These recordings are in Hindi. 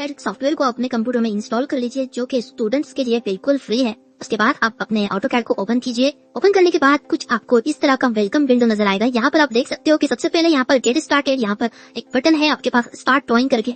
AutoCAD सॉफ्टवेयर को अपने कंप्यूटर में इंस्टॉल कर लीजिए, जो कि स्टूडेंट्स के लिए बिल्कुल फ्री है। उसके बाद आप अपने AutoCAD को ओपन कीजिए। ओपन करने के बाद कुछ आपको इस तरह का वेलकम विंडो नजर आएगा। यहाँ पर आप देख सकते हो कि सबसे पहले यहाँ पर गेट स्टार्टेड, यहाँ पर एक बटन है आपके पास स्टार्ट ड्राइंग करके।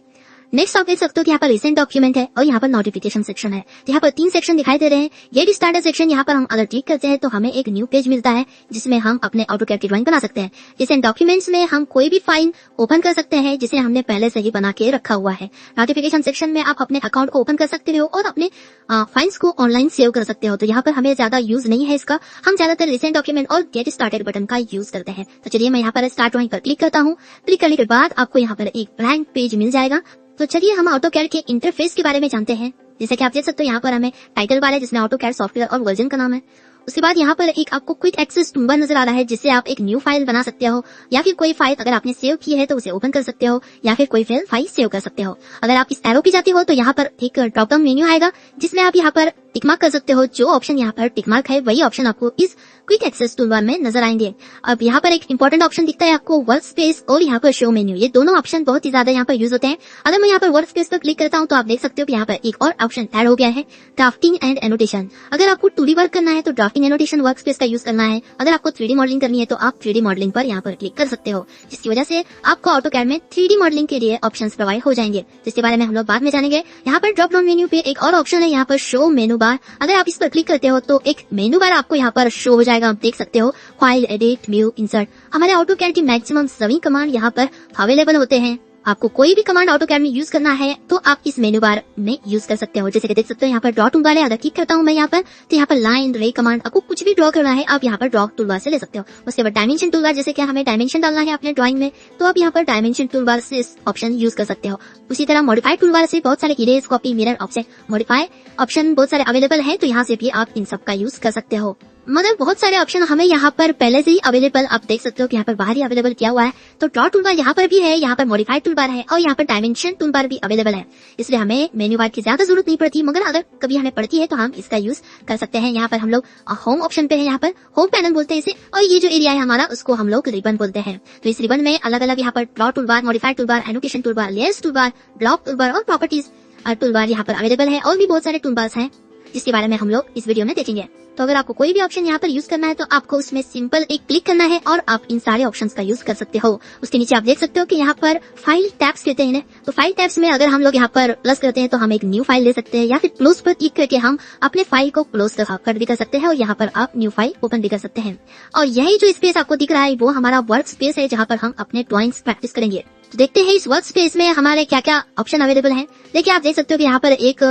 नेक्स्ट आप देख सकते हो कि यहाँ पर रिसेंट डॉक्यूमेंट है और यहाँ पर नोटिफिकेशन सेक्शन है। यहाँ पर 3 सेक्शन दिखाई दे रहे हैं। गेट स्टार्टेड सेक्शन, यहाँ पर हम अगर क्लिक करते हैं तो हमें एक न्यू पेज मिलता है जिसमें हम अपने AutoCAD की ड्राइंग बना सकते हैं। रिसेंट डॉक्यूमेंट्स में हम कोई भी फाइल ओपन कर सकते हैं जिसे हमने पहले से ही बना के रखा हुआ है। नोटिफिकेशन सेक्शन में आप अपने अकाउंट को ओपन कर सकते हो और अपने फाइल्स को ऑनलाइन सेव कर सकते हो। तो यहाँ पर हमें ज्यादा यूज नहीं है इसका, हम ज्यादातर रिसेंट डॉक्यूमेंट और गेट स्टार्टेड बटन का यूज करते हैं। तो चलिए मैं यहाँ पर स्टार्ट ड्राइंग पर क्लिक करता हूँ। क्लिक करने के बाद आपको यहाँ पर एक ब्लैंक पेज मिल जाएगा। तो चलिए हम AutoCAD के इंटरफेस के बारे में जानते हैं। जैसे कि आप देख सकते हो यहाँ पर हमें टाइटल बार है जिसमें AutoCAD सॉफ्टवेयर और वर्जन का नाम है। उसके बाद यहाँ पर एक आपको क्विक एक्सेस टूलबार नजर आ रहा है जिससे आप एक न्यू फाइल बना सकते हो, या फिर कोई फाइल अगर आपने सेव की है तो उसे ओपन कर सकते हो, या फिर कोई फाइल सेव कर सकते हो। अगर आप इस एरो पे जाते हो तो यहाँ पर एक ड्रॉप डाउन मेन्यू आएगा जिसमें आप यहाँ पर टिक मार्क कर सकते हो। जो ऑप्शन यहाँ पर टिक मार्क है वही ऑप्शन आपको इस क्विक एक्सेस टूलबार में नजर आएंगे। अब यहाँ पर एक इंपॉर्टेंट ऑप्शन दिखता है आपको, वर्क स्पेस और यहाँ पर शो मेन्यू। ये दोनों ऑप्शन बहुत ही ज्यादा यहाँ पर यूज होते हैं। अगर मैं यहाँ पर वर्क स्पेस पर क्लिक करता हूँ तो आप देख सकते हो कि यहाँ पर एक और ऑप्शन ऐड हो गया है, ड्राफ्टिंग एंड एनोटेशन। अगर आपको 2D वर्क करना है तो ड्राफ्टिंग एनोटेशन वर्क स्पेस का यूज करना है। अगर आपको 3D मॉडलिंग करनी है तो आप 3D मॉडलिंग पर यहाँ पर क्लिक कर सकते हो, जिसकी वजह से आपको AutoCAD में 3D मॉडलिंग के लिए ऑप्शंस प्रोवाइड हो जाएंगे, जिसके बारे में हम लोग बाद में जानेंगे। यहाँ पर ड्रॉप डाउन मेन्यू पे एक और ऑप्शन है, यहाँ पर शो मेनू बार। अगर आप इस पर क्लिक करते हो तो एक मेनू बार आपको यहाँ पर शो हो जाएगा। आप देख सकते हो फाइल, एडिट, व्यू, इंसर्ट। हमारे AutoCAD की मैक्सिमम सभी कमांड यहाँ पर अवेलेबल होते हैं। आपको कोई भी कमांड AutoCAD में यूज करना है तो आप इस मेनू बार में यूज कर सकते हो। जैसे कि देख सकते हो यहाँ पर ड्रॉ टूलबार है। अगर क्लिक करता हूँ मैं यहाँ पर तो यहाँ पर लाइन, रे कमांड, आपको कुछ भी ड्रॉ करना है आप यहाँ पर ड्रॉ टूलबार से ले सकते हो। उसके बाद डायमेंशन टूलबार, जैसे कि हमें डायमेंशन डालना है अपने ड्राइंग में तो आप यहाँ पर डायमेंशन टूलबार से इस ऑप्शन यूज कर सकते हो। उसी तरह मॉडिफाई टूलबार से बहुत सारे erase, copy, mirror, offset, modify option बहुत सारे अवेलेबल है, तो यहाँ से भी आप इन सब का यूज कर सकते हो। मतलब बहुत सारे ऑप्शन हमें यहाँ पर पहले से ही अवेलेबल, आप देख सकते हो कि यहाँ पर बाहर ही अवेलेबल किया हुआ है। तो ड्रॉ टूलबार यहाँ पर भी है, यहाँ पर मॉडिफाई टूलबार है और यहाँ पर डायमेंशन टूलबार भी अवेलेबल है। इसलिए हमें मेन्यू बार की ज्यादा जरूरत नहीं पड़ती, मगर अगर कभी हमें पड़ती है तो हम इसका यूज कर सकते हैं। यहाँ पर हम लोग होम ऑप्शन पे है, यहाँ पर होम पैनल बोलते हैं इसे, और ये जो एरिया है हमारा उसको हम लोग रिबन बोलते हैं। तो इस रिबन में अलग अलग यहाँ पर draw toolbar, modify toolbar, annotation toolbar, layers toolbar, block toolbar और प्रॉपर्टीज टूलबार यहाँ पर अवेलेबल है। और भी बहुत सारे टूलबार्स हैं जिसके बारे में हम लोग इस वीडियो में देखेंगे। तो अगर आपको कोई भी ऑप्शन यहाँ पर यूज करना है तो आपको उसमें सिंपल एक क्लिक करना है और आप इन सारे ऑप्शंस का यूज कर सकते हो। उसके नीचे आप देख सकते हो कि यहाँ पर फाइल टैब्स कहते हैं। तो फाइल टैब्स में अगर हम लोग यहाँ पर प्लस करते हैं तो हम एक न्यू फाइल ले सकते हैं, या फिर क्लोज पर क्लिक करके हम अपने फाइल को क्लोज कर भी कर सकते हैं और यहाँ पर आप न्यू फाइल ओपन भी कर सकते हैं। और यही जो स्पेस आपको दिख रहा है वो हमारा वर्क स्पेस है, जहाँ पर हम अपने ड्रॉइंग्स प्रैक्टिस करेंगे। तो देखते हैं इस वर्क स्पेस में हमारे क्या क्या ऑप्शन अवेलेबल है। देखिए आप देख सकते हो कि यहाँ पर एक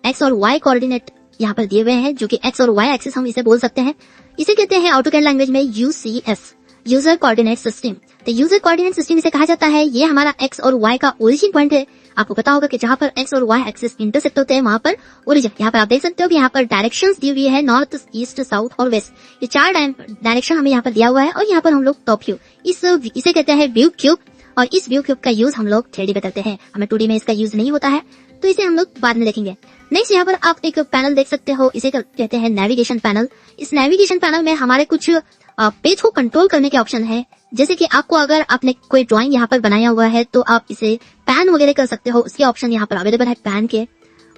एक्स और वाई कोऑर्डिनेट यहाँ पर दिए हुए हैं, जो कि एक्स और वाई एक्सिस हम इसे बोल सकते हैं। इसे कहते हैं AutoCAD लैंग्वेज में UCS, यूजर कोऑर्डिनेट सिस्टम। तो यूजर कोऑर्डिनेट सिस्टम इसे कहा जाता है। ये हमारा एक्स और वाई का ओरिजिन पॉइंट है। आपको पता होगा कि जहाँ पर एक्स और वाई एक्सिस इंटरसेक्ट होते हैं वहाँ पर ओरिजिन। यहाँ पर आप देख सकते हो कि यहाँ पर डायरेक्शंस दी हुई है, नॉर्थ, ईस्ट, साउथ और वेस्ट। ये 4 डायरेक्शन हमें यहाँ पर दिया हुआ है। और यहाँ पर हम लोग टॉप व्यू, इसे कहते हैं व्यू क्यूब, और इस व्यू क्यूब का यूज हम लोग 3D में करते हैं। हमें 2D में इसका यूज नहीं होता है, तो इसे हम लोग बाद में देखेंगे। नेक्स्ट यहाँ पर आप एक पैनल देख सकते हो, इसे कहते हैं नेविगेशन पैनल। इस नेविगेशन पैनल में हमारे कुछ पेज को कंट्रोल करने के ऑप्शन है। जैसे कि आपको अगर आपने कोई ड्राइंग यहाँ पर बनाया हुआ है तो आप इसे पैन वगैरह कर सकते हो, उसके ऑप्शन यहाँ पर अवेलेबल है पैन के।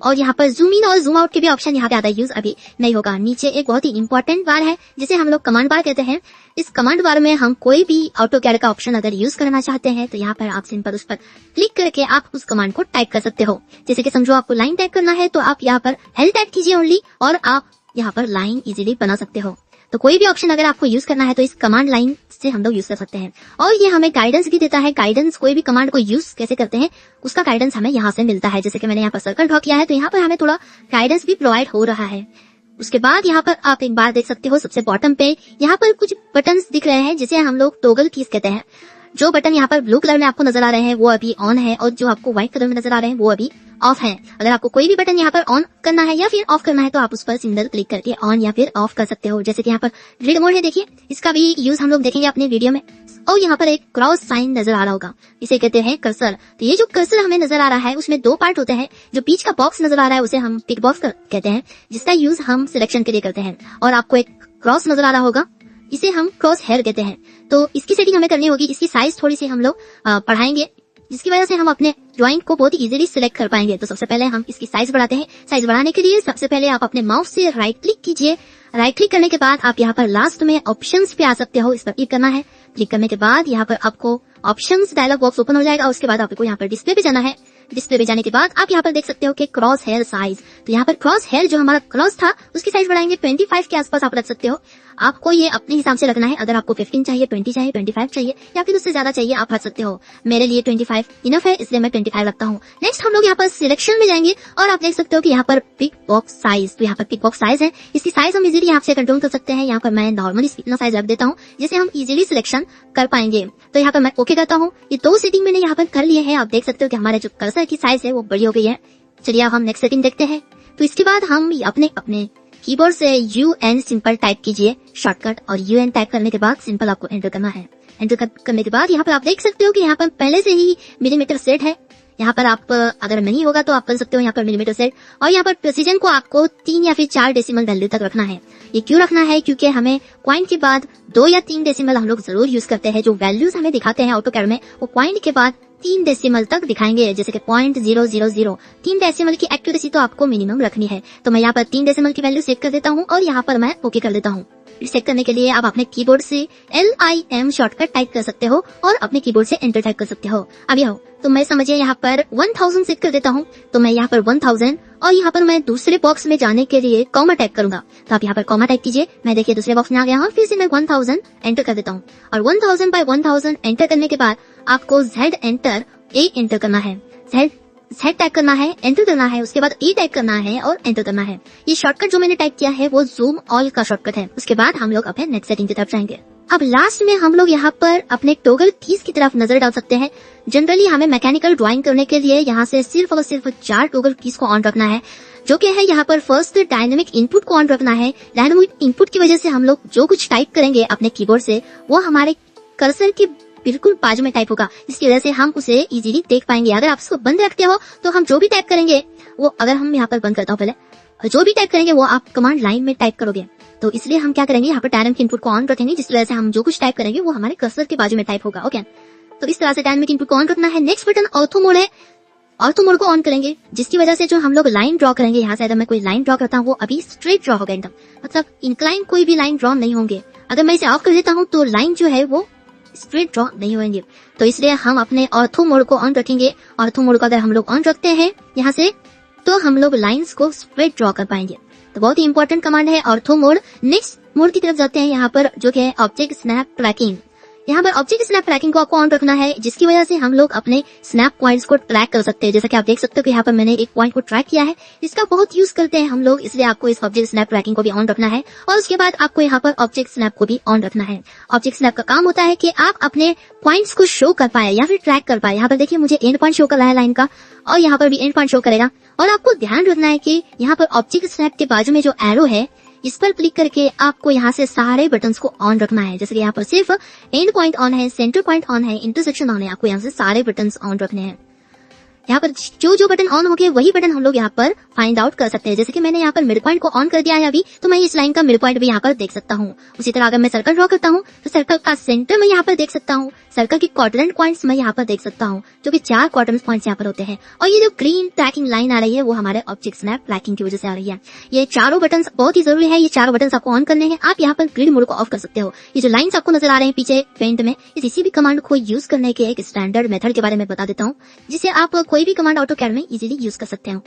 और यहाँ पर जूम इन और जूम आउट के भी ऑप्शन यहाँ पे आता है, यूज अभी नहीं होगा। नीचे एक बहुत ही इंपॉर्टेंट बार है जिसे हम लोग कमांड बार कहते हैं। इस कमांड बार में हम कोई भी AutoCAD का ऑप्शन अगर यूज करना चाहते हैं तो यहाँ पर आप सिंपल उस पर क्लिक करके आप उस कमांड को टाइप कर सकते हो। जैसे कि समझो आपको लाइन टाइप करना है तो आप यहाँ पर L टाइप कीजिए ओनली, और आप यहाँ पर लाइन इजीली बना सकते हो। तो कोई भी ऑप्शन अगर आपको यूज करना है तो इस कमांड लाइन से हम लोग यूज कर सकते हैं। और ये हमें गाइडेंस भी देता है। गाइडेंस, कोई भी कमांड को यूज कैसे करते हैं उसका गाइडेंस हमें यहाँ से मिलता है। जैसे कि मैंने यहाँ पर सर्कल ड्रॉ किया है तो यहाँ पर हमें थोड़ा गाइडेंस भी प्रोवाइड हो रहा है। उसके बाद यहाँ पर आप एक बार देख सकते हो सबसे बॉटम पे यहाँ पर कुछ बटन्स दिख रहे हैं जिसे हम लोग टॉगल कीज कहते हैं। जो बटन यहाँ पर ब्लू कलर में आपको नजर आ रहे हैं वो अभी ऑन है, और जो आपको व्हाइट कलर में नजर आ रहे हैं वो अभी ऑफ है। अगर आपको कोई भी बटन यहाँ पर ऑन करना है या फिर ऑफ करना है तो आप उस पर सिंगल क्लिक करके ऑन या फिर ऑफ कर सकते हो। जैसे कि यहाँ पर रीड मोड है, देखिए इसका भी यूज हम लोग देखेंगे अपने वीडियो में। और यहाँ पर एक क्रॉस साइन नजर आ रहा होगा, इसे कहते हैं कर्सर। तो ये जो कर्सर हमें नजर आ रहा है उसमें 2 पार्ट होते हैं। जो बीच का बॉक्स नजर आ रहा है उसे हम टिक बॉक्स कहते हैं, जिसका यूज हम सिलेक्शन के लिए करते हैं। और आपको एक क्रॉस नजर आ रहा होगा, इसे हम क्रॉस हेयर कहते हैं। तो इसकी सेटिंग हमें करनी होगी, इसकी साइज थोड़ी सी हम लोग बढ़ाएंगे, जिसकी वजह से हम अपने ड्राइंग को बहुत ही इजीली सिलेक्ट कर पाएंगे। तो सबसे पहले हम इसकी साइज बढ़ाते हैं। साइज बढ़ाने के लिए सबसे पहले आप अपने माउस से राइट क्लिक कीजिए। राइट क्लिक करने के बाद आप यहाँ पर लास्ट में ऑप्शंस पे आ सकते हो, इस पर क्लिक करना है। क्लिक करने के बाद यहाँ पर आपको ऑप्शंस डायलॉग बॉक्स ओपन हो जाएगा। उसके बाद आपको यहाँ पर डिस्प्ले पे जाना है। डिस्प्ले पे जाने के बाद आप यहाँ पर देख सकते हो कि क्रॉस हेयर साइज। तो यहाँ पर क्रॉस हेयर जो हमारा क्रॉस था उसकी साइज बढ़ाएंगे 25 के आसपास आप रख सकते हो। आपको ये अपने हिसाब से रखना है। अगर आपको 15 चाहिए, 20 चाहिए, 25 चाहिए या फिर उससे ज्यादा चाहिए आप रख सकते हो। मेरे लिए 25 इनफ है, इसलिए मैं 25 रखता हूँ। नेक्स्ट हम लोग यहाँ पर सिलेक्शन में जाएंगे और आप देख सकते हो कि यहाँ पर पिक बॉक्स साइज। तो यहाँ पर पिक बॉक्स साइज है, इसकी साइज हम इजीली यहाँ से कंट्रोल कर सकते हैं। यहाँ पर मैं नॉर्मली इतना साइज रख देता हूँ जिससे हम इजीली सिलेक्शन कर पाएंगे। तो यहाँ पर मैं ओके करता हूँ। ये 2 सेटिंग मैंने यहाँ पर कर लिए हैं। आप देख सकते हो कि हमारे जो कर्सर की साइज है वो बड़ी हो गई है। चलिए अब हम नेक्स्ट सेटिंग देखते हैं। तो इसके बाद हम अपने कीबोर्ड से UN सिंपल टाइप कीजिए शॉर्टकट, और UN टाइप करने के बाद सिंपल आपको एंटर करना है। एंटर करने के बाद यहाँ पर आप देख सकते हो कि यहाँ पर पहले से ही मिलीमीटर सेट है। यहाँ पर आप अगर नहीं होगा तो आप कर सकते हो यहाँ पर मिलीमीटर सेट। और यहाँ पर प्रिसीजन को आपको 3 या फिर 4 डेसिमल वैल्यू तक रखना है। ये क्यों रखना है? क्योंकि हमें पॉइंट के बाद 2 या 3 डेसिमल हम लोग जरूर यूज करते हैं। जो वैल्यूज हमें दिखाते हैं ऑटोकैड में वो पॉइंट के बाद 3 डेसिमल तक दिखाएंगे, जैसे कि 0.000। 3 डेसिमल की एक्यूरेसी तो आपको मिनिमम रखनी है। तो मैं यहाँ पर 3 डेसिमल की वैल्यू सेट कर देता हूँ और यहाँ पर मैं ओके कर देता हूँ। सेट करने के लिए आप अपने कीबोर्ड से LIM शॉर्टकट टाइप कर सकते हो और अपने कीबोर्ड से एंटर टाइप कर सकते हो। अब यह तो मैं समझिए यहाँ पर 1000 सेट कर देता हूँ। तो मैं यहाँ पर 1000 और यहाँ पर मैं दूसरे बॉक्स में जाने के लिए कॉमा टाइप करूंगा। तो आप यहाँ पर कॉमा टाइप कीजिए। मैं देखिए दूसरे बॉक्स में आ गया हूँ। फिर से मैं 1000 एंटर कर देता हूँ और 1000 बाय 1000 एंटर करने के बाद आपको Z एंटर करना है। Z टाइप करना है, एंटर करना है। उसके बाद E टाइप करना है और एंटर करना है। ये शॉर्टकट जो मैंने टाइप किया है वो जूम ऑल का शॉर्टकट है। उसके बाद हम लोग अपने नेक्स्ट सेटिंग की तरफ जाएंगे। अब लास्ट में हम लोग यहाँ पर अपने टॉगल कीज की तरफ नजर डाल सकते हैं। जनरली हमें मैकेनिकल ड्राइंग करने के लिए यहाँ से सिर्फ और सिर्फ 4 टॉगल कीज को ऑन रखना है, जो कि है यहाँ पर फर्स्ट डायनेमिक इनपुट को ऑन रखना है। डायनेमिक इनपुट की वजह से हम लोग जो कुछ टाइप करेंगे अपने कीबोर्ड से वो हमारे कर्सर के बिल्कुल बाजू में टाइप होगा, इसकी वजह से हम उसे इजीली देख पाएंगे। अगर आप उसको बंद रखते हो तो हम जो भी टाइप करेंगे वो, अगर हम यहाँ पर बंद करता हूँ पहले, जो भी टाइप करेंगे वो आप कमांड लाइन में टाइप करोगे। तो इसलिए हम क्या करेंगे, यहाँ पर डायनेमिक इनपुट को ऑन रखेंगे, जिसकी वजह से हम जो कुछ टाइप करेंगे वो हमारे कर्सर के बाजू में टाइप होगा। ओके, तो इस तरह से डायनेमिक इनपुट को ऑन रखना है। नेक्स्ट बटन ऑर्थो मोड है। ऑर्थो मोड को ऑन करेंगे, जिसकी वजह से जो हम लोग लाइन ड्रॉ करेंगे, यहाँ से अगर मैं कोई लाइन ड्रॉ करता हूँ वो अभी स्ट्रेट ड्रॉ होगा एकदम, मतलब इंक्लाइन कोई भी लाइन ड्रॉ नहीं होंगे। अगर मैं इसे ऑफ कर देता हूँ तो लाइन जो है वो स्ट्रेट ड्रॉ नहीं होंगे। तो इसलिए हम अपने ऑर्थो मोड को ऑन रखेंगे। ऑर्थो मोड को अगर हम लोग ऑन रखते हैं यहाँ से तो हम लोग लाइंस को स्ट्रेट ड्रॉ कर पाएंगे। तो बहुत ही इंपॉर्टेंट कमांड है ऑर्थो मोड। नेक्स्ट मोड की तरफ जाते हैं यहाँ पर, जो कि है ऑब्जेक्ट स्नैप ट्रैकिंग। यहाँ पर ऑब्जेक्ट स्नैप ट्रैकिंग को आपको ऑन रखना है, जिसकी वजह से हम लोग अपने स्नैप पॉइंट्स को ट्रैक कर सकते हैं। जैसा कि आप देख सकते हो कि यहाँ पर मैंने एक पॉइंट को ट्रैक किया है, इसका बहुत यूज करते हैं हम लोग, इसलिए आपको इस ऑब्जेक्ट स्नैप ट्रैकिंग को भी ऑन रखना है। और उसके बाद आपको यहाँ पर ऑब्जेक्ट स्नैप को भी ऑन रखना है। ऑब्जेक्ट स्नैप का काम होता है कि आप अपने पॉइंट्स को शो कर पाए या फिर ट्रैक कर पाए। यहाँ पर देखिए मुझे एंड पॉइंट शो कर रहा है लाइन का, और यहाँ पर भी एंड पॉइंट शो करेगा। और आपको ध्यान रखना है कि यहाँ पर ऑब्जेक्ट स्नैप के बाजू में जो एरो है इस पर क्लिक करके आपको यहाँ से सारे बटन्स को ऑन रखना है। जैसे कि यहाँ पर सिर्फ एंड पॉइंट ऑन है, सेंटर पॉइंट ऑन है, इंटरसेक्शन ऑन है, आपको यहाँ से सारे बटन्स ऑन रखने हैं। यहाँ पर जो बटन ऑन हो गए वही बटन हम लोग यहाँ पर फाइंड आउट कर सकते हैं। जैसे कि मैंने यहाँ पर मिड पॉइंट को ऑन कर दिया है अभी, तो मैं इस लाइन का मिड पॉइंट भी यहाँ पर देख सकता हूँ। उसी तरह अगर मैं सर्कल ड्रॉ करता हूँ तो सर्कल का सेंटर मैं यहाँ पर देख सकता हूँ। सर्कल की क्वाड्रेंट पॉइंट्स मैं यहाँ पर देख सकता हूँ, जो कि 4 क्वाड्रेंट पॉइंट्स यहाँ पर होते हैं। और ये जो ग्रीन ट्रैकिंग लाइन आ रही है वो हमारे ऑब्जेक्ट स्नैप ट्रैकिंग की वजह से आ रही है। ये चारों बटन बहुत ही जरूरी है, ये चारों बटन आपको ऑन करने हैं। आप यहाँ पर ग्रिड मोड को ऑफ कर सकते हो। ये जो लाइन्स आपको नजर आ रहे हैं पीछे पेंट में, इस किसी भी कमांड को यूज करने के एक स्टैंडर्ड मेथड के बारे में बता देता हूँ, जिसे आप कोई भी कमांड ऑटोकैड में इजीली यूज कर सकते हो।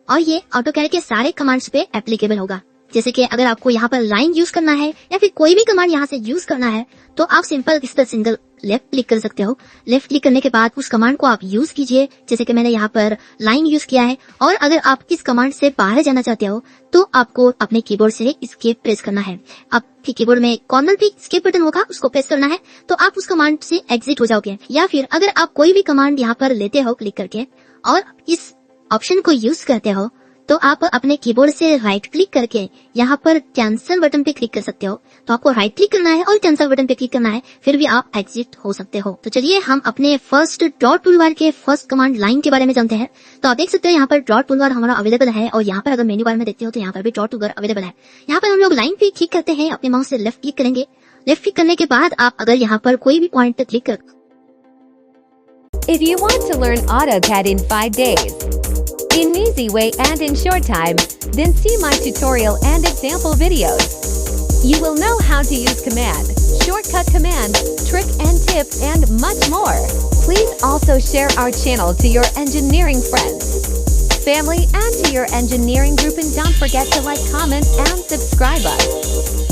और ये ऑटोकैड के सारे कमांड्स पे एप्लीकेबल होगा। जैसे कि अगर आपको यहाँ पर लाइन यूज करना है या फिर कोई भी कमांड यहाँ से यूज करना है तो आप सिंपल इस पर सिंगल लेफ्ट क्लिक कर सकते हो। लेफ्ट क्लिक करने के बाद उस कमांड को आप यूज कीजिए, जैसे कि मैंने यहाँ पर लाइन यूज किया है। और अगर आप इस कमांड से बाहर जाना चाहते हो तो आपको अपने कीबोर्ड से एस्केप प्रेस करना है। आपके कीबोर्ड में कॉर्नर पे एस्केप बटन होगा, उसको प्रेस करना है तो आप उस कमांड से एग्जिट हो जाओगे। या फिर अगर आप कोई भी कमांड यहाँ पर लेते हो क्लिक करके और इस ऑप्शन को यूज करते हो तो आप अपने कीबोर्ड से राइट क्लिक करके यहाँ पर कैंसिल बटन पे क्लिक कर सकते हो। तो आपको राइट क्लिक करना है और कैंसिल बटन पे क्लिक करना है, फिर भी आप एग्जिट हो सकते हो। तो चलिए हम अपने फर्स्ट डॉट टूलबार के फर्स्ट कमांड लाइन के बारे में जानते हैं। तो आप देख सकते हो यहाँ पर डॉट टूलबार हमारा अवेलेबल है, और यहाँ पर अगर मेन्यू बार में देखते हो तो यहाँ पर भी डॉट टूलबार अवेलेबल है। यहाँ पर हम लोग लाइन पे क्लिक करते हैं, अपने माउस से लेफ्ट क्लिक करेंगे। लेफ्ट क्लिक करने के बाद आप अगर यहाँ पर कोई भी पॉइंट क्लिक कर If you want to learn AutoCAD in 5 days, in easy way and in short time, then see my tutorial and example videos. You will know how to use command, shortcut command, trick and tip, and much more. Please also share our channel to your engineering friends, family, and to your engineering group, and don't forget to like, comment, and subscribe us.